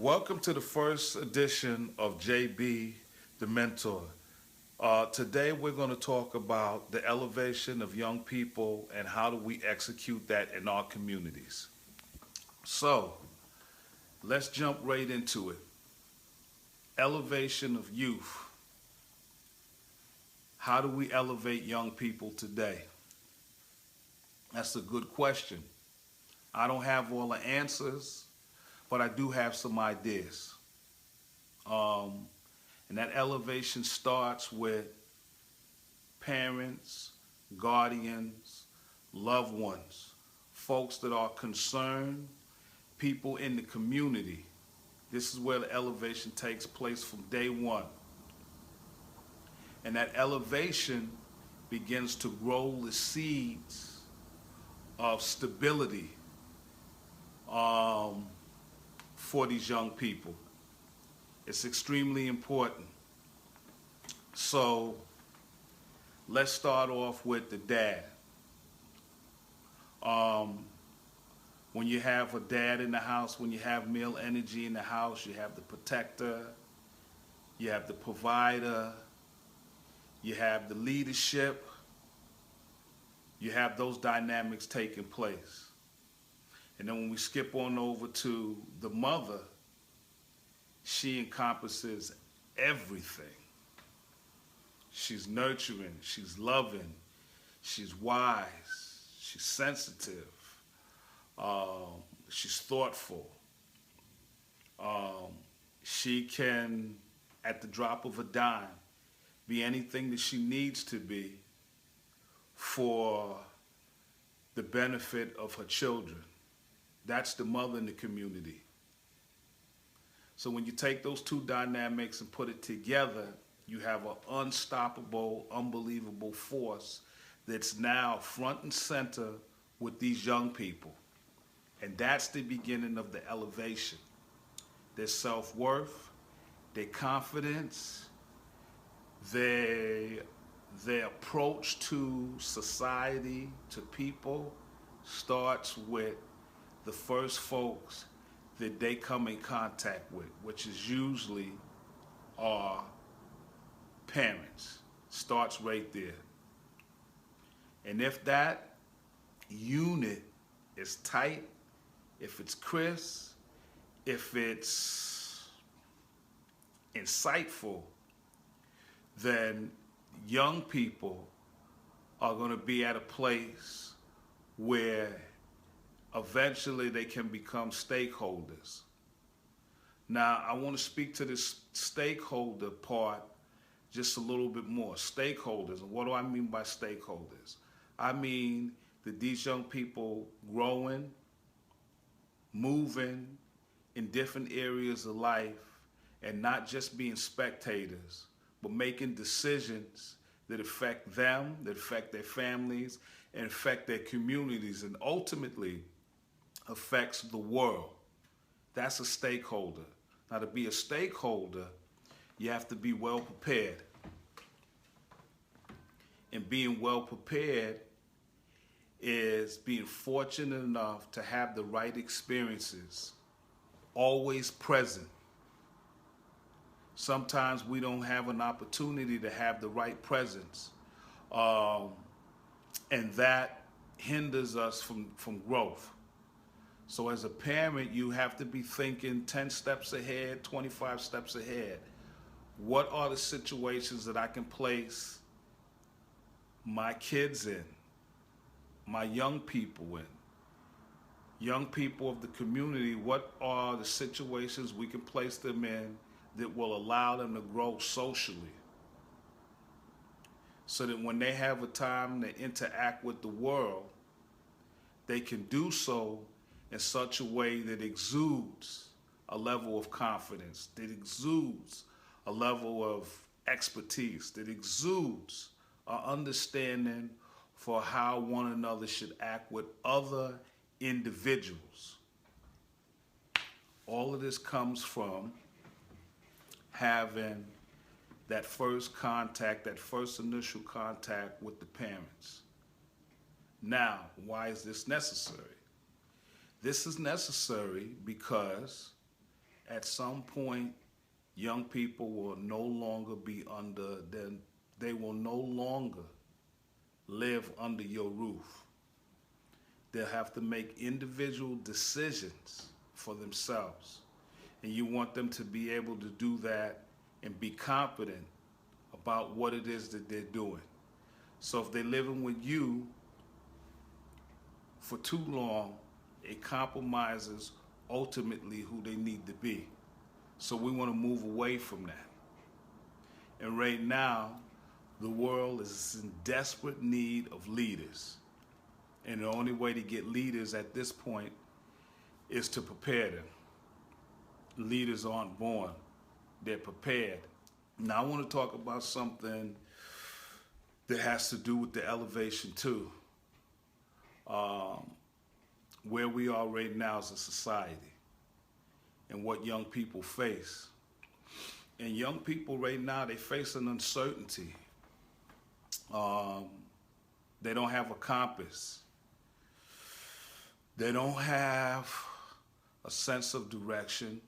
Welcome to the first edition of JB the Mentor. Today we're going to talk about the elevation of young people and how do we execute that in our communities. So let's jump right into it. Elevation of youth. How do we elevate young people today? That's a good question. I don't have all the answers, but I do have some ideas. Um, and that elevation starts with parents, guardians, loved ones, folks that are concerned, people in the community. This is where the elevation takes place from day one. And that elevation begins to grow the seeds of stability um, for these young people. It's extremely important. So let's start off with the dad. Um, when you have a dad in the house, when you have male energy in the house, you have the protector, you have the provider, you have the leadership, you have those dynamics taking place. And then when we skip on over to the mother, she encompasses everything. She's nurturing, she's loving, she's wise, she's sensitive, she's thoughtful. Um, she can, at the drop of a dime, be anything that she needs to be for the benefit of her children. That's the mother in the community. So when you take those two dynamics and put it together, you have an unstoppable, unbelievable force that's now front and center with these young people. And that's the beginning of the elevation. Their self-worth, their confidence, their approach to society, to people, starts with the first folks that they come in contact with, which is usually our parents. Starts right there. And if that unit is tight, if it's crisp, if it's insightful, then young people are going to be at a place where eventually they can become stakeholders. Now, I want to speak to this stakeholder part just a little bit more. Stakeholders, and what do I mean by stakeholders? I mean that these young people growing, moving in different areas of life, and not just being spectators, but making decisions that affect them, that affect their families, and affect their communities, and ultimately affects the world. That's a stakeholder. Now, to be a stakeholder, you have to be well prepared. And being well prepared is being fortunate enough to have the right experiences always present. Sometimes we don't have an opportunity to have the right presence, and that hinders us from growth. So as a parent, you have to be thinking 10 steps ahead, 25 steps ahead. What are the situations that I can place my kids in, my young people in? Young people of the community, what are the situations we can place them in that will allow them to grow socially? So that when they have a time to interact with the world, they can do so in such a way that exudes a level of confidence, that exudes a level of expertise, that exudes an understanding for how one another should act with other individuals. All of this comes from having that first contact, that first initial contact with the parents. Now, why is this necessary? This is necessary because At some point, young people will no longer be under, then they will no longer live under your roof. They'll have to make individual decisions for themselves. And you want them to be able to do that and be confident about what it is that they're doing. So if they're living with you for too long, it compromises ultimately who they need to be. So we want to move away from that. And right now, the world is in desperate need of leaders. And the only way to get leaders at this point is to prepare them. Leaders aren't born, they're prepared. Now I want to talk about something that has to do with the elevation too. Where we are right now as a society and what young people face. And young people right now, they face an uncertainty. They don't have a compass. They don't have a sense of direction.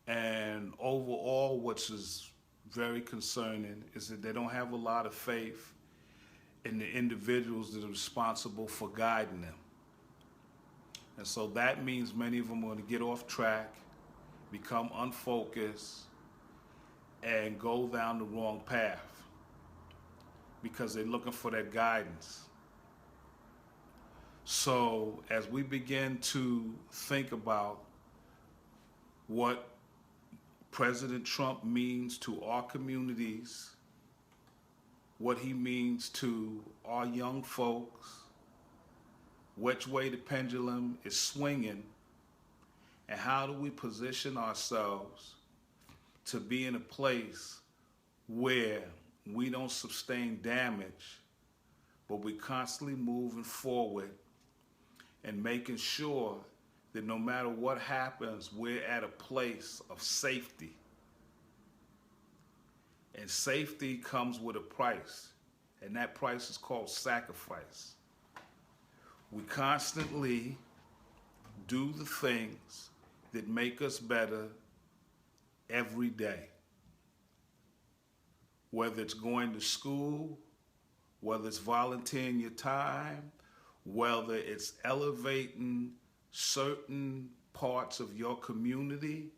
And overall, which is very concerning, is that they don't have a lot of faith in the individuals that are responsible for guiding them. And so that means many of them are going to get off track, become unfocused, and go down the wrong path because they're looking for that guidance. So as we begin to think about what President Trump means to our communities, what he means to our young folks, which way the pendulum is swinging, and how do we position ourselves to be in a place where we don't sustain damage, but we're constantly moving forward and making sure that no matter what happens, we're at a place of safety. And safety comes with a price, and that price is called sacrifice. We constantly do the things that make us better every day. Whether it's going to school, whether it's volunteering your time, whether it's elevating certain parts of your community,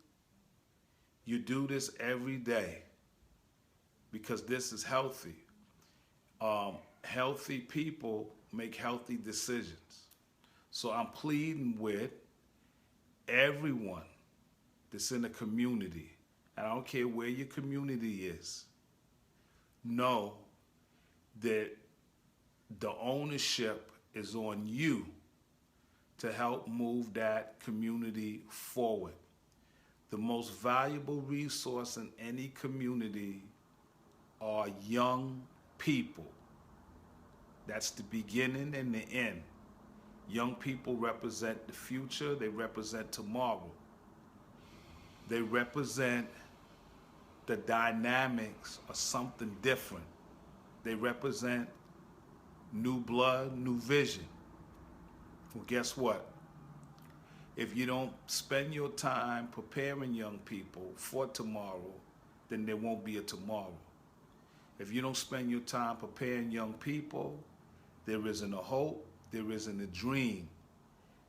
you do this every day because this is healthy. Healthy people make healthy decisions. So I'm pleading with everyone that's in the community, and I don't care where your community is, know that the ownership is on you to help move that community forward. The most valuable resource in any community are young people. That's the beginning and the end. Young people represent the future, they represent tomorrow. They represent the dynamics of something different. They represent new blood, new vision. Well, guess what? If you don't spend your time preparing young people for tomorrow, then there won't be a tomorrow. If you don't spend your time preparing young people, there isn't a hope, there isn't a dream.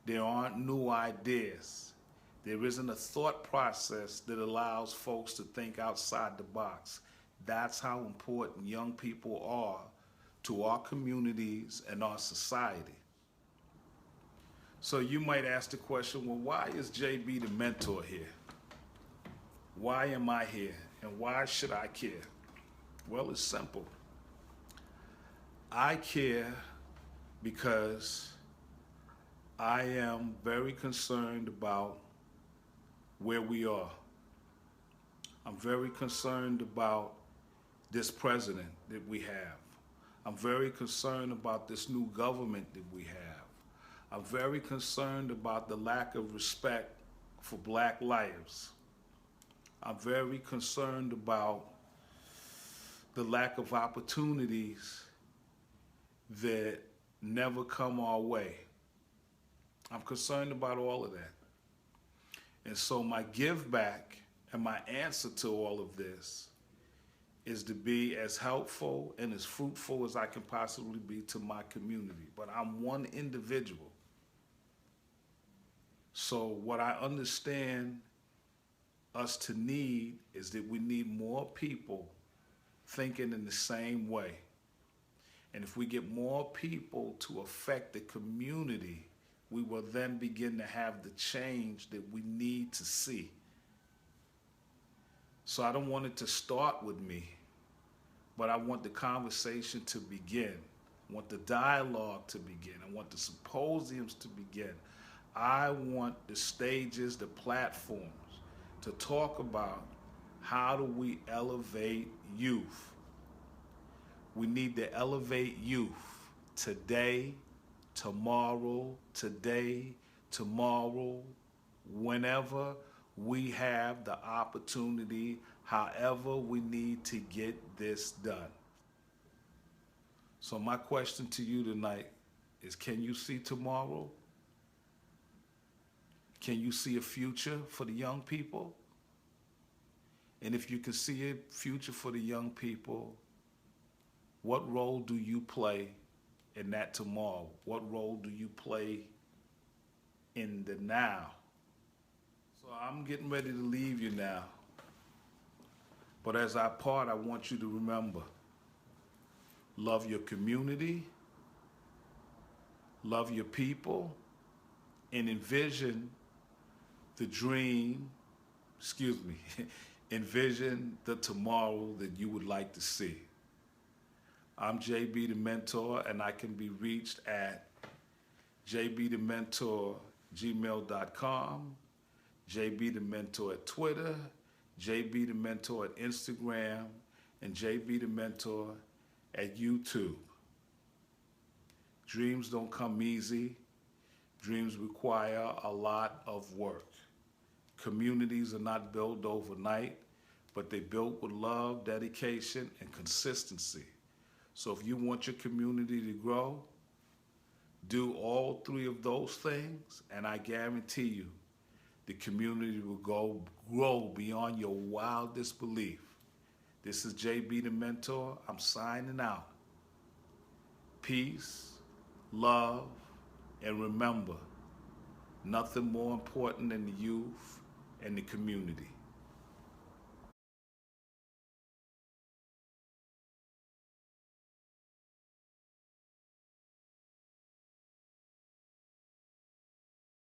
There aren't new ideas. There isn't a thought process that allows folks to think outside the box. That's how important young people are to our communities and our society. So you might ask the question, well, why is JB the mentor here? Why am I here? And why should I care? Well, it's simple. I care because I am very concerned about where we are. I'm very concerned about this president that we have. I'm very concerned about this new government that we have. I'm very concerned about the lack of respect for black lives. I'm very concerned about the lack of opportunities that never come our way. I'm concerned about all of that. And so my give back and my answer to all of this is to be as helpful and as fruitful as I can possibly be to my community. But I'm one individual. So what I understand us to need is that we need more people thinking in the same way. And if we get more people to affect the community, we will then begin to have the change that we need to see. So I don't want it to start with me, but I want the conversation to begin. I want the dialogue to begin. I want the symposiums to begin. I want the stages, the platforms to talk about how do we elevate youth. We need to elevate youth today, tomorrow, whenever we have the opportunity, however we need to get this done. So my question to you tonight is, can you see tomorrow? Can you see a future for the young people? And if you can see a future for the young people, what role do you play in that tomorrow? What role do you play in the now? So I'm getting ready to leave you now. But as I part, I want you to remember, love your community, love your people, and envision the dream, envision the tomorrow that you would like to see. I'm JB the Mentor, and I can be reached at jbthementor@gmail.com, JB the Mentor at Twitter, JB the Mentor at Instagram, and JB the Mentor at YouTube. Dreams don't come easy. Dreams require a lot of work. Communities are not built overnight, but they're built with love, dedication, and consistency. So if you want your community to grow, do all three of those things, and I guarantee you, the community will grow beyond your wildest belief. This is JB the Mentor. I'm signing out. Peace, love, and remember, nothing more important than the youth and the community.